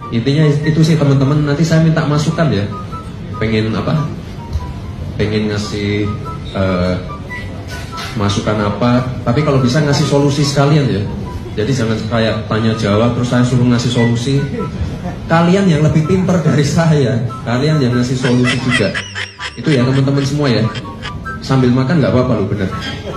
Intinya itu sih teman-teman, nanti saya minta masukan ya. Pengen apa? Pengen ngasih masukan apa, tapi kalau bisa ngasih solusi sekalian ya. Jadi jangan kayak tanya jawab terus saya suruh ngasih solusi. Kalian yang lebih pintar dari saya, kalian yang ngasih solusi juga. Itu ya teman-teman semua ya. Sambil makan nggak apa-apa loh, bener.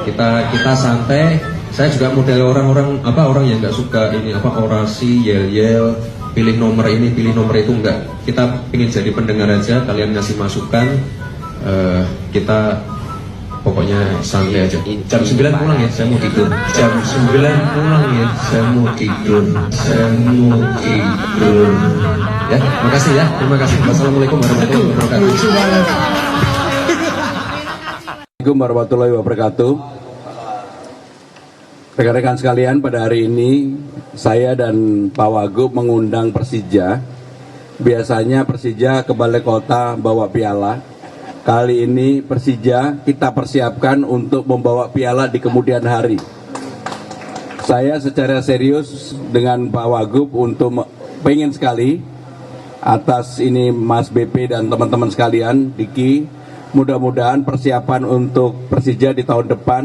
Kita santai. Saya juga model orang yang nggak suka ini orasi, yel-yel, pilih nomor ini, pilih nomor itu, enggak. Kita ingin jadi pendengar aja, kalian ngasih masukan, kita pokoknya santai aja. Jam 9 pulang ya, saya mau tidur. Jam 9 pulang ya, saya mau tidur. Ya, makasih ya. Terima kasih. Wassalamualaikum warahmatullahi wabarakatuh. Assalamualaikum warahmatullahi wabarakatuh. Rekan-rekan sekalian, pada hari ini saya dan Pak Wagub mengundang Persija. Biasanya Persija ke Balai Kota bawa piala. Kali ini Persija kita persiapkan untuk membawa piala di kemudian hari. Saya secara serius dengan Pak Wagub untuk pengen sekali atas ini Mas BP dan teman-teman sekalian, Diki, mudah-mudahan persiapan untuk Persija di tahun depan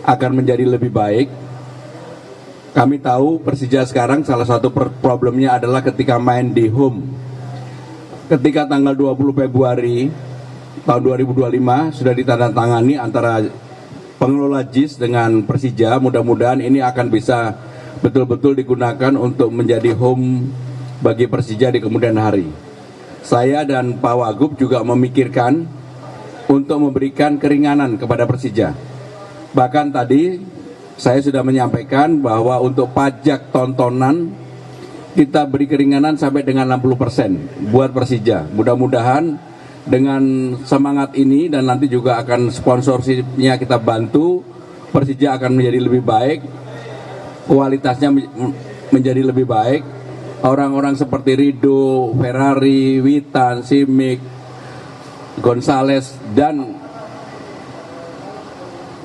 akan menjadi lebih baik. Kami tahu Persija sekarang salah satu problemnya adalah ketika main di home. Ketika tanggal 20 Februari tahun 2025 sudah ditandatangani antara pengelola JIS dengan Persija, mudah-mudahan ini akan bisa betul-betul digunakan untuk menjadi home bagi Persija di kemudian hari. Saya dan Pak Wagub juga memikirkan untuk memberikan keringanan kepada Persija. Bahkan tadi saya sudah menyampaikan bahwa untuk pajak tontonan kita beri keringanan sampai dengan 60% buat Persija. Mudah-mudahan dengan semangat ini dan nanti juga akan sponsorshipnya kita bantu, Persija akan menjadi lebih baik, kualitasnya menjadi lebih baik. Orang-orang seperti Rido, Ferrari, Witan, Simic, Gonzales dan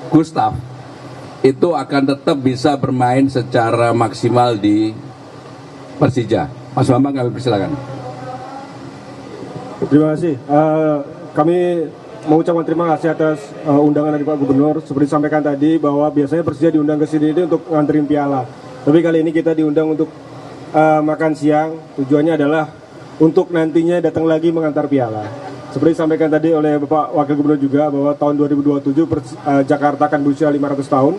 Gustaf itu akan tetap bisa bermain secara maksimal di Persija. Mas Bambang, kami persilakan. Terima kasih. Kami mengucapkan terima kasih atas undangan dari Pak Gubernur. Seperti disampaikan tadi bahwa biasanya Persija diundang ke sini ini untuk nganterin piala. Tapi kali ini kita diundang untuk makan siang. Tujuannya adalah untuk nantinya datang lagi mengantar piala. Seperti disampaikan tadi oleh Bapak Wakil Gubernur juga bahwa tahun 2027 Jakarta akan berusia 500 tahun.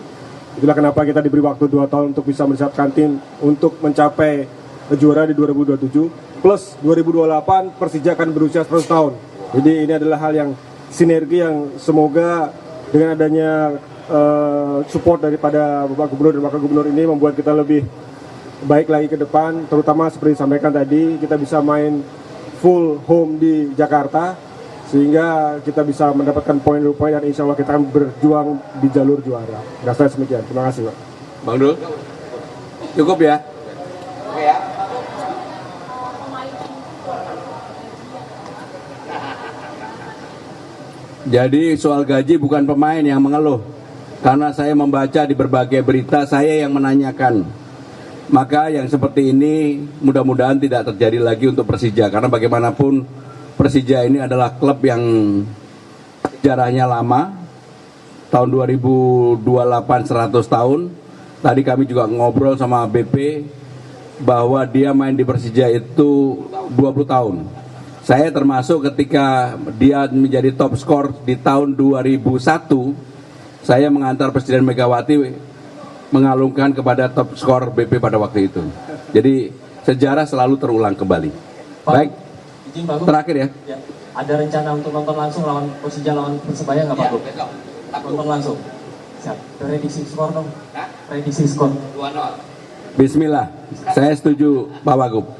Itulah kenapa kita diberi waktu 2 tahun untuk bisa mempersiapkan tim untuk mencapai juara di 2027. Plus 2028 Persija akan berusia 100 tahun. Jadi ini adalah hal yang sinergi yang semoga dengan adanya support daripada Bapak Gubernur dan Wakil Gubernur ini membuat kita lebih baik lagi ke depan. Terutama seperti disampaikan tadi, kita bisa main full home di Jakarta sehingga kita bisa mendapatkan poin-poin dan insya Allah kita akan berjuang di jalur juara. Saya demikian. Terima kasih, Pak. Bang Dul, cukup ya? Oke ya. Jadi soal gaji bukan pemain yang mengeluh. Karena saya membaca di berbagai berita, saya yang menanyakan. Maka yang seperti ini mudah-mudahan tidak terjadi lagi untuk Persija. Karena bagaimanapun Persija ini adalah klub yang sejarahnya lama. Tahun 2028 100 tahun. Tadi kami juga ngobrol sama BP bahwa dia main di Persija itu 20 tahun. Saya termasuk ketika dia menjadi top skor di tahun 2001, saya mengantar Presiden Megawati mengalungkan kepada top skor BP pada waktu itu. Jadi sejarah selalu terulang kembali. Pak, baik, izin Pak Gub, terakhir ya. Ada rencana untuk nonton langsung lawan Persija lawan Persebaya nggak Pak Gub? Nonton langsung. Siap. Prediksi skor dong. Prediksi skor. 2-0. Bismillah, saya setuju Pak Wagub.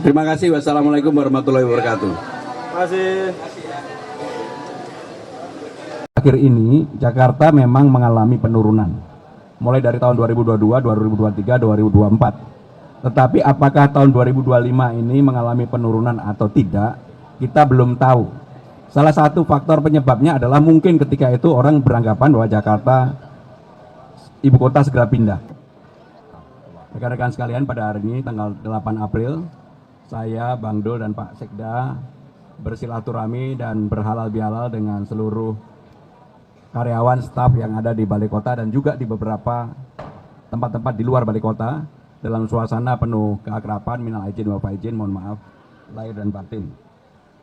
Terima kasih. Wassalamualaikum warahmatullahi wabarakatuh. Terima kasih. Akhir ini Jakarta memang mengalami penurunan. Mulai dari tahun 2022, 2023, 2024. Tetapi apakah tahun 2025 ini mengalami penurunan atau tidak, kita belum tahu. Salah satu faktor penyebabnya adalah mungkin ketika itu orang beranggapan bahwa Jakarta ibu kota segera pindah. Rekan-rekan sekalian, pada hari ini tanggal 8 April saya, Bang Dul dan Pak Sekda bersilaturahmi dan berhalal bihalal dengan seluruh karyawan, staf yang ada di Balai Kota dan juga di beberapa tempat-tempat di luar Balai Kota dalam suasana penuh keakraban, minal aidin wal faizin, mohon maaf lahir dan batin.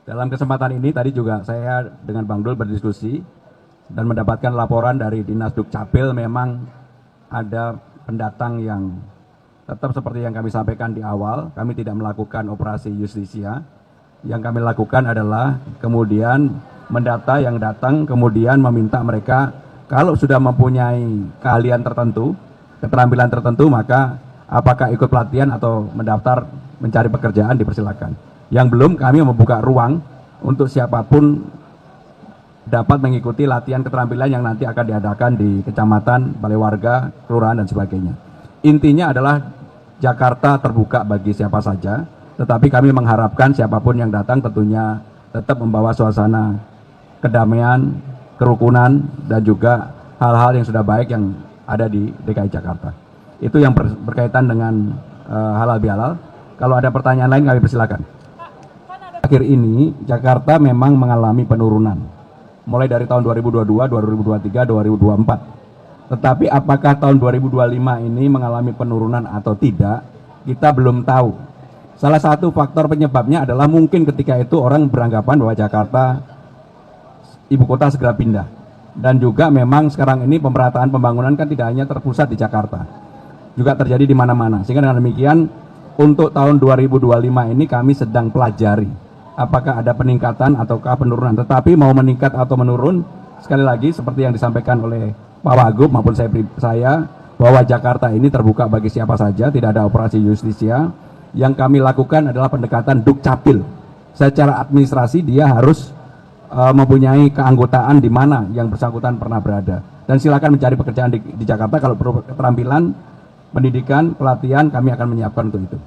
Dalam kesempatan ini tadi juga saya dengan Bang Dul berdiskusi dan mendapatkan laporan dari Dinas Dukcapil, memang ada pendatang yang tetap seperti yang kami sampaikan di awal, kami tidak melakukan operasi justisia. Yang kami lakukan adalah kemudian mendata yang datang, kemudian meminta mereka kalau sudah mempunyai keahlian tertentu, keterampilan tertentu, maka apakah ikut pelatihan atau mendaftar mencari pekerjaan, dipersilakan. Yang belum, kami membuka ruang untuk siapapun dapat mengikuti latihan keterampilan yang nanti akan diadakan di kecamatan, balai warga, kelurahan, dan sebagainya. Intinya adalah Jakarta terbuka bagi siapa saja, tetapi kami mengharapkan siapapun yang datang tentunya tetap membawa suasana kedamaian, kerukunan, dan juga hal-hal yang sudah baik yang ada di DKI Jakarta. Itu yang berkaitan dengan halal bihalal. Kalau ada pertanyaan lain kami persilakan. Akhir ini Jakarta memang mengalami penurunan, mulai dari tahun 2022, 2023, 2024. Tetapi apakah tahun 2025 ini mengalami penurunan atau tidak, kita belum tahu. Salah satu faktor penyebabnya adalah mungkin ketika itu orang beranggapan bahwa Jakarta ibu kota segera pindah. Dan juga memang sekarang ini pemerataan pembangunan kan tidak hanya terpusat di Jakarta, juga terjadi di mana-mana. Sehingga dengan demikian untuk tahun 2025 ini kami sedang pelajari apakah ada peningkatan ataukah penurunan. Tetapi mau meningkat atau menurun, sekali lagi seperti yang disampaikan oleh Pak Wagub maupun saya, bahwa Jakarta ini terbuka bagi siapa saja, tidak ada operasi justisia. Yang kami lakukan adalah pendekatan Dukcapil. Secara administrasi dia harus mempunyai keanggotaan di mana yang bersangkutan pernah berada. Dan silakan mencari pekerjaan di Jakarta. Kalau perlu keterampilan, pendidikan, pelatihan, kami akan menyiapkan untuk itu.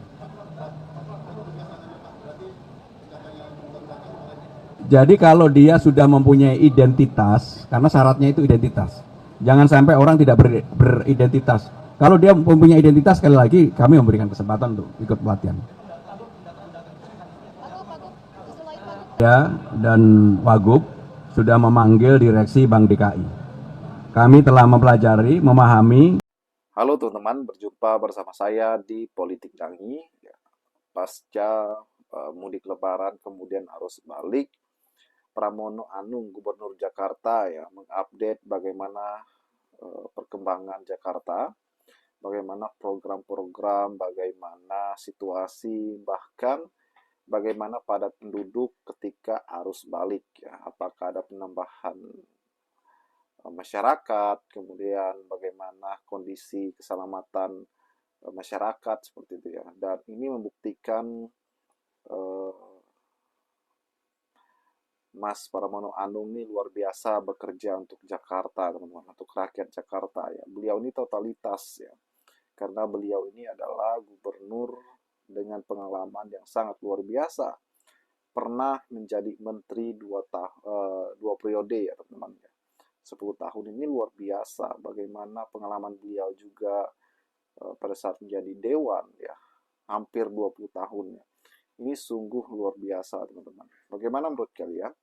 Jadi kalau dia sudah mempunyai identitas, karena syaratnya itu identitas. Jangan sampai orang tidak beridentitas. Kalau dia mempunyai identitas, sekali lagi kami memberikan kesempatan untuk ikut pelatihan. Ya, dan Wagub sudah memanggil direksi Bank DKI. Kami telah mempelajari, memahami. Halo teman-teman, berjumpa bersama saya di Politik Dangi. Pasca mudik lebaran kemudian arus balik, Pramono Anung, Gubernur Jakarta, ya, mengupdate bagaimana perkembangan Jakarta, bagaimana program-program, bagaimana situasi, bahkan bagaimana padat penduduk ketika arus balik, ya, apakah ada penambahan masyarakat, kemudian bagaimana kondisi keselamatan masyarakat seperti itu, ya. Dan ini membuktikan Mas Pramono Anung ini luar biasa bekerja untuk Jakarta, teman-teman, untuk rakyat Jakarta, ya. Beliau ini totalitas, ya, karena beliau ini adalah gubernur dengan pengalaman yang sangat luar biasa. Pernah menjadi menteri 2 periode, ya teman-teman, ya. 10 tahun ini luar biasa. Bagaimana pengalaman beliau juga pada saat menjadi dewan, ya, hampir 20 tahun, ya. Ini sungguh luar biasa, teman-teman. Bagaimana menurut kalian?